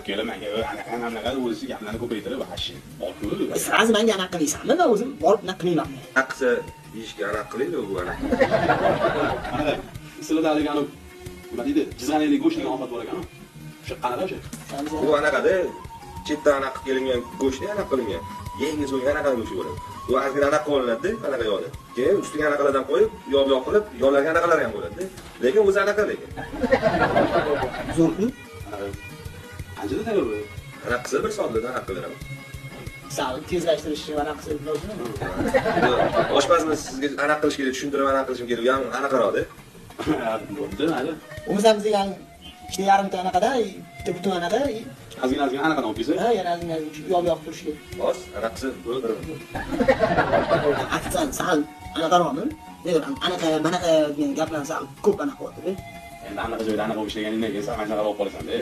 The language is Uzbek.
kelib menga anaqa o'zi gaplarni ko'paytirib vashi borku. Siz menga anaqa qilaysanmi? Men o'zim borib anaqa qilmayman. Aqsa yeyishga anaqa qilaydi u anaqa. Mana sizlarda hali nima deydi? Jizg'anaylik go'sht degan ofat bor ekan. O'sha qanaqa o'sha? Bu anaqada chetdan anaqa qilingan go'shtni anaqa qilingan. Yangi so'ygan anaqa go'sht bo'ladi. Bu ozgina anaqa olinadi, anaqa yog'da. Keyin ustiga anaqalardan qo'yib, yog' qilib, yog'larga anaqalar ham bo'ladi. Lekin o'zi anaqa lekin. Zo'rmi? Qanchada tayyor bo'ladi? Anaqasi bir soatda anaqa qilaman. Sal tezlashtirishni anaqa qilib bo'ladi. Oshpazni sizga anaqa qilish kerak, tushuntirib anaqa qilishim kerak. Ham anaqaroqda. Bo'pti, mayli. O'zimiz degan ikkita yarimta anaqada, bitta butun anaqa, Ozgina anaqadan olib kelsa. ha, yana ozgina yog' turish kerak. Bos, anaqasi bo'ladi. Aksan sal anaqaroqmi? Lekin anaqa, manaqa degan gaplarni sal ko'p anaqa bo'lyapti. Endi anaqa joyda anaqa ishlaganingdan keyin sen mana shunaqa olib qolasan-da.